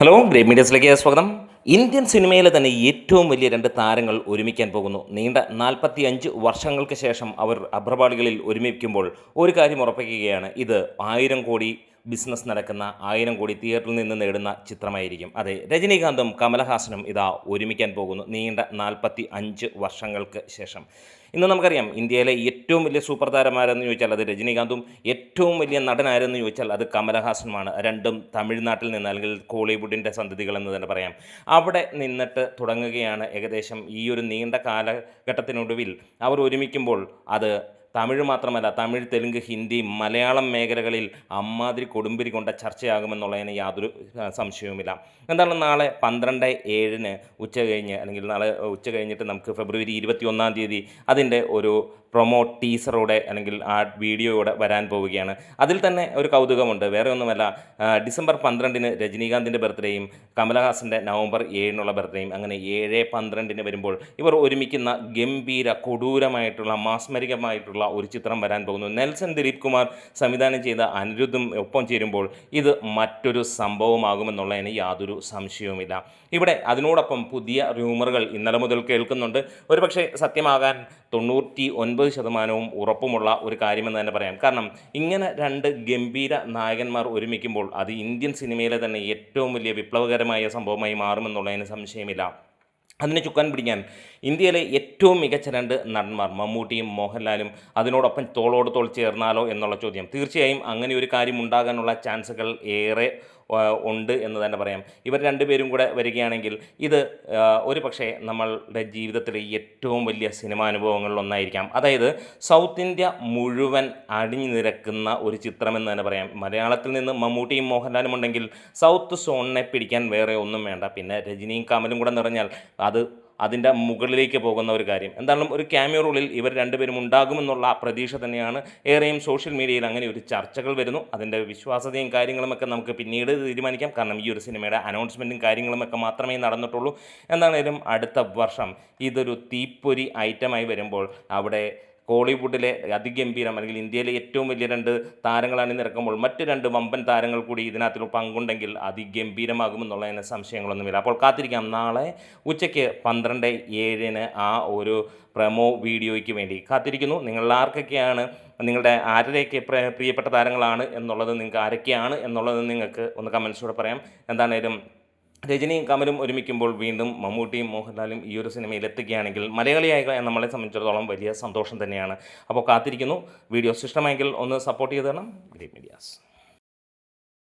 Hello great മീഡിയസിലേക്ക് സ്വാഗതം. Indian സിനിമയിലെ തന്നെ ഏറ്റവും വലിയ രണ്ട് താരങ്ങൾ ഒരുമിക്കാൻ പോകുന്നു. നീണ്ട 45 വർഷങ്ങൾക്ക് ശേഷം അവർ അഭ്രപാളികളിൽ ഒരുമിക്കുമ്പോൾ ഒരു കാര്യം ഉറപ്പിക്കുകയാണ്, ഇത് 1000 കോടി ബിസിനസ് നടക്കുന്ന, 1000 കോടി തിയേറ്ററിൽ നിന്ന് നേടുന്ന ചിത്രമായിരിക്കും. അതെ, രജനീകാന്തും കമലഹാസനും ഇതാ ഒരുമിക്കാൻ പോകുന്നു നീണ്ട 45 വർഷങ്ങൾക്ക് ശേഷം. ഇന്ന് നമുക്കറിയാം, ഇന്ത്യയിലെ ഏറ്റവും വലിയ സൂപ്പർ താരമാരെന്ന് ചോദിച്ചാൽ അത് രജനീകാന്തും, ഏറ്റവും വലിയ നടനാരെന്ന് ചോദിച്ചാൽ അത് കമലഹാസനുമാണ്. രണ്ടും തമിഴ്നാട്ടിൽ നിന്ന്, അല്ലെങ്കിൽ കോളിവുഡിൻ്റെ സന്തതികളെന്ന് തന്നെ പറയാം. അവിടെ നിന്നിട്ട് തുടങ്ങുകയാണ്. ഏകദേശം ഈ ഒരു നീണ്ട കാലഘട്ടത്തിനൊടുവിൽ അവർ ഒരുമിക്കുമ്പോൾ അത് തമിഴ് മാത്രമല്ല, തമിഴ്, തെലുങ്ക്, ഹിന്ദി, മലയാളം മേഖലകളിൽ അമ്മാതിരി കൊടുമ്പിരി കൊണ്ട ചർച്ചയാകുമെന്നുള്ളതിന് യാതൊരു സംശയവുമില്ല. എന്താണ്, നാളെ 12/7 ഉച്ച കഴിഞ്ഞ്, അല്ലെങ്കിൽ നാളെ ഉച്ച കഴിഞ്ഞിട്ട് നമുക്ക് ഫെബ്രുവരി 21-ാം തീയതി അതിൻ്റെ ഒരു പ്രൊമോ ടീസറോടെ, അല്ലെങ്കിൽ ആ വീഡിയോയോടെ വരാൻ പോവുകയാണ്. അതിൽ തന്നെ ഒരു കൗതുകമുണ്ട്. വേറെ ഒന്നുമല്ല, ഡിസംബർ 12-ന് രജനീകാന്തിൻ്റെ ബർത്ത്ഡേയും കമലഹാസൻ്റെ നവംബർ 7-നുള്ള ബർത്ത്ഡേയും, അങ്ങനെ 7/12-ന് വരുമ്പോൾ ഇവർ ഒരുമിക്കുന്ന ഗംഭീര കൊടൂരമായിട്ടുള്ള മാസ്മരികമായിട്ടുള്ള ഒരു ചിത്രം വരാൻ പോകുന്നു. നെൽസൺ ദിലീപ് കുമാർ സംവിധാനം ചെയ്ത അനിരുദ്ധും ഒപ്പം ചേരുമ്പോൾ ഇത് മറ്റൊരു സംഭവമാകുമെന്നുള്ളതിന് യാതൊരു സംശയവുമില്ല. ഇവിടെ അതിനോടൊപ്പം പുതിയ റൂമറുകൾ ഇന്നലെ മുതൽ കേൾക്കുന്നുണ്ട്. ഒരുപക്ഷെ സത്യമാകാൻ 99% ഉറപ്പുമുള്ള ഒരു കാര്യമെന്ന് തന്നെ പറയാം. കാരണം ഇങ്ങനെ രണ്ട് ഗംഭീര നായകന്മാർ ഒരുമിക്കുമ്പോൾ അത് ഇന്ത്യൻ സിനിമയിലെ തന്നെ ഏറ്റവും വലിയ വിപ്ലവകരമായ സംഭവമായി മാറുമെന്നുള്ളതിന് സംശയമില്ല. അതിനെ ചുക്കാൻ പിടിക്കാൻ ഇന്ത്യയിലെ ഏറ്റവും മികച്ച രണ്ട് നടന്മാർ മമ്മൂട്ടിയും മോഹൻലാലും അതിനോടൊപ്പം തോളോട് തോൾ ചേർന്നാലോ എന്നുള്ള ചോദ്യം, തീർച്ചയായും അങ്ങനെ ഒരു കാര്യം ഉണ്ടാകാനുള്ള ചാൻസുകൾ ഏറെ ഉണ്ട് എന്ന് തന്നെ പറയാം. ഇവർ രണ്ടുപേരും കൂടെ വരികയാണെങ്കിൽ ഇത് ഒരു പക്ഷേ നമ്മളുടെ ജീവിതത്തിലെ ഏറ്റവും വലിയ സിനിമാനുഭവങ്ങളിലൊന്നായിരിക്കാം. അതായത് സൗത്ത് ഇന്ത്യ മുഴുവൻ അണിഞ്ഞു നിരക്കുന്ന ഒരു ചിത്രമെന്ന് തന്നെ പറയാം. മലയാളത്തിൽ നിന്ന് മമ്മൂട്ടിയും മോഹൻലാലും ഉണ്ടെങ്കിൽ സൗത്ത് സോണിനെ പിടിക്കാൻ വേറെ ഒന്നും വേണ്ട. പിന്നെ രജനിയും കമലും കൂടെ നിറഞ്ഞാൽ അത് അതിൻ്റെ മുകളിലേക്ക് പോകുന്ന ഒരു കാര്യം. എന്തായാലും ഒരു ക്യാമിയോ റോളിൽ ഇവർ രണ്ടുപേരും ഉണ്ടാകുമെന്നുള്ള പ്രതീക്ഷ തന്നെയാണ് ഏറെയും. സോഷ്യൽ മീഡിയയിൽ അങ്ങനെ ഒരു ചർച്ചകൾ വരുന്നു. അതിൻ്റെ വിശ്വാസ്യതയും കാര്യങ്ങളുമൊക്കെ നമുക്ക് പിന്നീട് തീരുമാനിക്കാം. കാരണം ഈ ഒരു സിനിമയുടെ അനൗൺസ്മെൻറ്റും കാര്യങ്ങളുമൊക്കെ മാത്രമേ നടന്നിട്ടുള്ളൂ. എന്താണേലും അടുത്ത വർഷം ഇതൊരു തീപ്പൊരി ഐറ്റമായി വരുമ്പോൾ അവിടെ കോളിവുഡിലെ അതിഗംഭീരം, അല്ലെങ്കിൽ ഇന്ത്യയിലെ ഏറ്റവും വലിയ രണ്ട് താരങ്ങളാണ് നിരക്കുമ്പോൾ മറ്റ് രണ്ട് വമ്പൻ താരങ്ങൾ കൂടി ഇതിനകത്ത് പങ്കുണ്ടെങ്കിൽ അതിഗംഭീരമാകുമെന്നുള്ളതിന് സംശയങ്ങളൊന്നുമില്ല. അപ്പോൾ കാത്തിരിക്കാം. നാളെ ഉച്ചയ്ക്ക് 12/7 ആ ഒരു പ്രമോ വീഡിയോയ്ക്ക് വേണ്ടി കാത്തിരിക്കുന്നു. നിങ്ങളാർക്കൊക്കെയാണ്, നിങ്ങളുടെ ആരുടെയൊക്കെ പ്രിയപ്പെട്ട താരങ്ങളാണ് എന്നുള്ളത്, നിങ്ങൾക്ക് ആരൊക്കെയാണ് എന്നുള്ളത് നിങ്ങൾക്ക് ഒന്ന് കമൻസിലൂടെ പറയാം. എന്താണേലും രജനിയും കമലും ഒരുമിക്കുമ്പോൾ വീണ്ടും മമ്മൂട്ടിയും മോഹൻലാലും ഈ ഒരു സിനിമയിൽ എത്തുകയാണെങ്കിൽ മലയാളിയായ നമ്മളെ സംബന്ധിച്ചിടത്തോളം വലിയ സന്തോഷം തന്നെയാണ്. അപ്പോൾ കാത്തിരിക്കുന്നു. വീഡിയോസ് ഇഷ്ടമെങ്കിൽ ഒന്ന് സപ്പോർട്ട് ചെയ്ത് തരണം. Great medias.